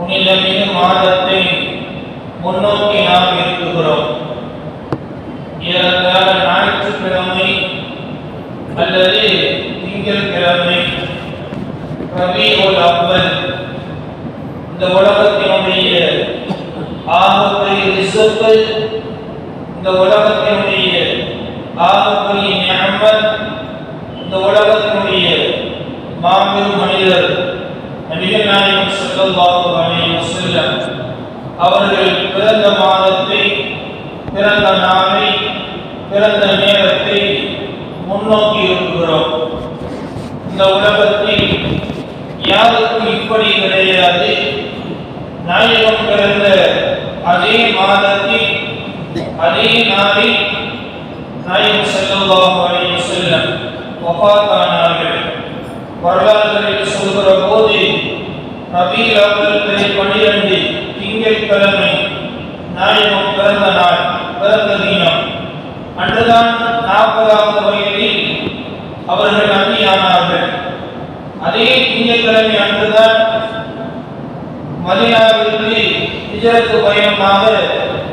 புனிதமிகு மாதத்தை முன்னோக்கி நாம் இருக்குகிறோம். ஏறத்தாழ ஞாயிற்றுக்கிழமை அல்லது திங்கட்கிழமை ரபீஉல் அவ்வல் இந்த உலகத்தினுடைய ஆகப்பெரிய ரிஸ்க், இந்த உலகத்தினுடைய ஆகப்பெரிய நிஅமத், இந்த உலகத்தினுடைய மாபெரும் மனிதர் நபிகள் நாயகம் ஸல்லல்லாஹு அலைஹி வஸல்லம் அவர்கள் பிறந்த மாதத்தை, பிறந்த நாளை, பிறந்த நேரத்தை முன்னோக்கி இருக்கிறோம். இந்த உலகத்தில் யாருக்கும் இப்படி கிடையாது. நாயகம் பிறந்த அதே மாதத்தில் அதே நாளில் நாயகம் ஸல்லல்லாஹு அலைஹி வஸல்லம் வஃபாத்தானார்கள். வரலாறுகளில் சொல்கிற போது ரபீஉல் அவ்வல் 12 திங்கட்கிழமை நாயகம் பிறந்த நாள், பிறந்த தினம். அன்றுதான் 40வது வயதில் அவர்கள் நபியானார்கள். அதே திங்கட்கிழமை அன்றுதான் மதீனாவிற்கு ஹிஜ்ரத் பயணமாக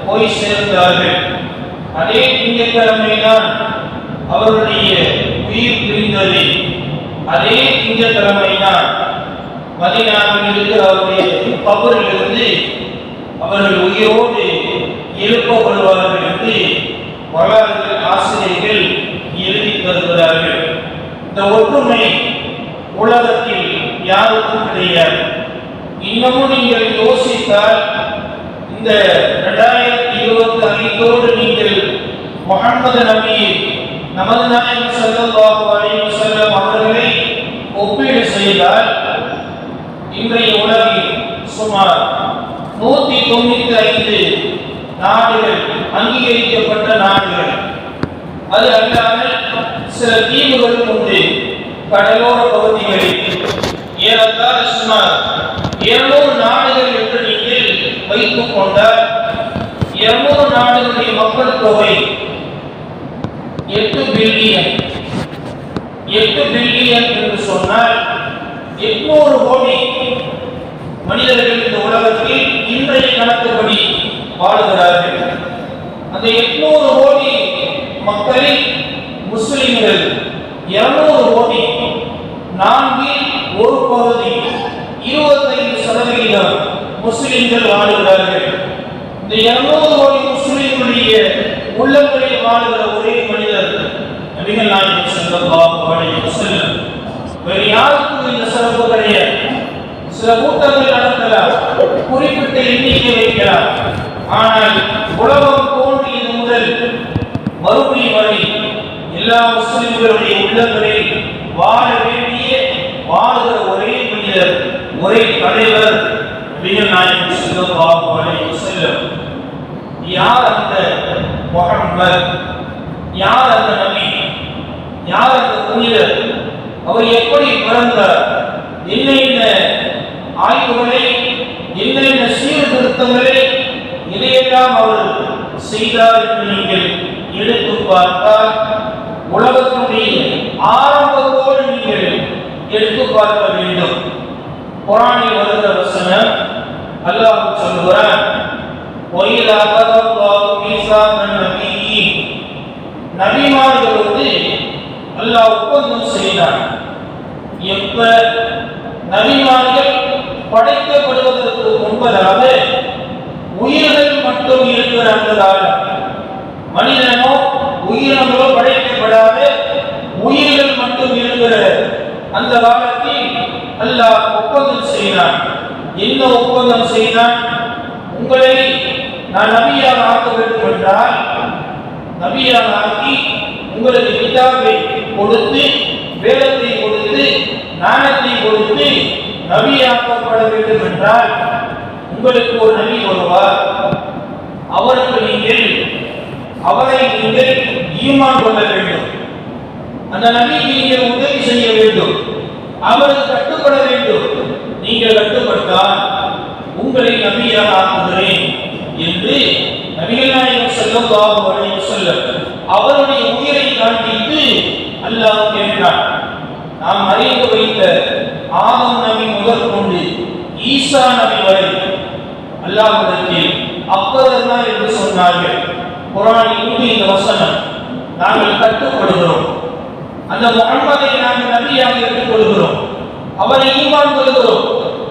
போய் சேர்ந்தார்கள். அதே திங்கட்கிழமை தான் அவருடைய உயிர் பிரிந்தது. அதே திங்கட்கிழமை தான் மதீனாவில் இருக்கிற அவருடைய கபரிலிருந்து அவர்கள் உயிரோடு எழுப்பப்படுவார்கள் என்று வரலாறு ஆசிரியர்கள் எழுதி தருகிறார்கள். இந்த ஒற்றுமை உலகத்தில் யாருக்கும் கிடையாது. இன்னமும் நீங்கள் யோசித்தால் இந்த 2025 நீங்கள் முஹம்மது நபி நமது நாயகம் ஸல்லல்லாஹு அலைஹி வஸல்லம் அவர்களை ஒப்பீடு செய்தால் இன்றைய உலகில் சுமார் 195 நாடுகள், அங்கீகரிக்கப்பட்ட நாடுகள். அது அல்லாமல் சில தீவுகள் உண்டு. கடலோர பகுதிகளில் ஏறத்தாழ சுமார் 200 நாடுகள் என்று நீங்கள் வைத்துக் கொண்டால் 200 நாடுகளுடைய மக்கள் தொகை 8 பில்லியன். 8 பில்லியன் என்று சொன்னால் 800 கோடி மனிதர்கள் இந்த உலகத்தில் இன்றைய கணக்குப்படி வாழுகிறார்கள். அந்த 800 கோடி மக்களில் முஸ்லிம்கள் 200 கோடி, 4 பகுதி 25% முஸ்லிம்கள் வாழுகிறார்கள். இந்த 200 கோடி முஸ்லிம்களுடைய உள்ளங்களில் வாழுகிற ஒரே மனிதர் நபிகள் நாயகம் ஸல்லல்லாஹு அலைஹி வஸல்லம். வேறு யாருக்கும் இந்த சிறப்பு கிடையாது. சில கூட்டங்கள் நடத்தலாம், குறிப்பிட்ட எண்ணிக்கை வைக்கலாம். ஆனால் உலகம் தோன்றியது முதல் மறுமை வரை எல்லா முஸ்லிம்களுடைய உள்ளங்களில் வாழ வேண்டிய வாழுகிற ஒரே மனிதர், ஒரே தலைவர் நபிகள் நாயகம் ஸல்லல்லாஹு அலைஹி வஸல்லம். யார் அந்த முஹம்மத்? யார் அந்த நபி? யார் அந்த புனிதர்? அவர் எப்படி பிறந்தார்? என்னென்ன ஆய்வுகளை, என்னென்ன சீர்திருத்தங்களை, இதையெல்லாம் அவர் செய்தார் என்று நீங்கள் எடுத்து பார்த்தால் உலகத்தினுடைய ஆரம்பத்தோடு நீங்கள் எடுத்து பார்க்க வேண்டும். குர்ஆனில் வருகிற வசனம் அல்லாஹ் சொல்கிறான், "வஇதா அகதல்லாஹு மீசாகன் நபிய்யீன்." நபிமார்களோடு அல்லாஹ் ஒப்பந்தம் செய்தார். எப்ப? நபிமார்கள் படைக்கப்படுவதற்கு முன்பதாக உயிர்கள் மட்டும் இருக்கிற அந்த காலம். மனிதனோ உயிரினங்களோ படைக்கப்படாத உயிர்கள் மட்டும் இருக்கிற அந்த காலத்தில் அல்லாஹ் ஒப்பந்தம் செய்தான். என்ன ஒப்பந்தம் செய்தான்? உங்களை நான் நபியாக ஆக்க வேண்டும் என்றால், நபியாக ஆக்கி உங்களுக்கு கிதாபை கொடுத்து, வேதத்தை கொடுத்து, ஞானத்தை கொடுத்து நபியாக்கப்பட வேண்டும் என்றால் உங்களுக்கு ஒரு நபி வருவார். அவரை நீங்கள் ஈமான் கொள்ள வேண்டும். அந்த நபிக்கு நீங்கள் உதவி செய்ய வேண்டும். அவருக்கு கட்டுப்பட வேண்டும். நீங்கள் கட்டுப்பட்டால் உங்களை நபியாக ஆக்குகிறேன் என்று நபிகள் நாயகம் ஸல்லல்லாஹு அலைஹி வஸல்லம் அவருடைய உயிரை காண்பித்து அல்லாஹ் கேட்டார். நாம் அறிந்து வைத்த ஆதம் நபி முதற்கொண்டு ஈசா நபி வரை அல்லாஹ்விடத்தில் அப்பதர்னா என்று சொன்னார்கள். குர்ஆனில் இந்த வசனம் நாங்கள் கட்டுப்படுகிறோம். அந்த முஹம்மதை நாங்கள் நபியாக ஏற்றுக்கொள்கிறோம், அவரை ஈமான் கொள்கிறோம்,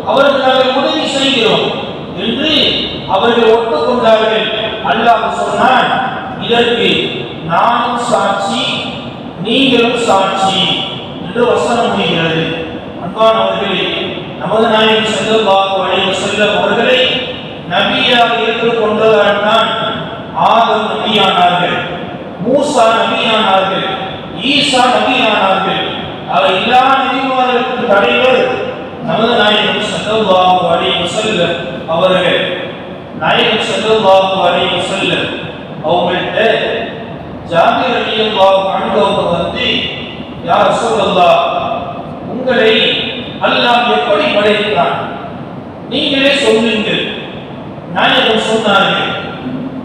அவருக்கு நாங்கள் உதவி செய்கிறோம் என்று அவர்கள் ஒப்புக்கொண்டார்கள். அல்லாஹ் சொன்னான், இதற்கு நானும் சாட்சி நீங்களும் சாட்சி என்று வசனம் முடிகிறது. அன்பானவர்களே, நமது நாயகம் ஸல்லல்லாஹு அலைஹி வஸல்லம் அவர்களை நபியாக ஏற்றுக்கொண்டதால் தான் ஆதம் நபியானார்கள், மூசா நபியானார்கள், ஈசா நபியானார்கள். அவர் எல்லா நபிமார்களுக்கும் தலைவர் நமது நாயகம் ஸல்லல்லாஹு அலைஹி வஸல்லம் அவர்கள். நாயகம் ஸல்லல்லாஹு அலைஹி வஸல்லம் அவங்கள்ட்ட ஜாபிர் ரலியல்லாஹு அன்ஹு அவங்க வந்து, யா ரசூலல்லாஹ், உங்களை அல்லாஹ் எப்படி படைத்தான் நீங்களே சொல்லுங்கள். நாயகம் சொன்னார்கள்,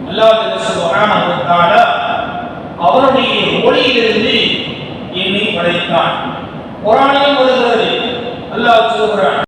அல்லாஹ் சுப்ஹானஹு வ தஆலா அவருடைய ஒளியிலிருந்து என்னை படைத்தான். குர்ஆனில் வருகிறது, அல்லாஹ் சொல்கிறான்,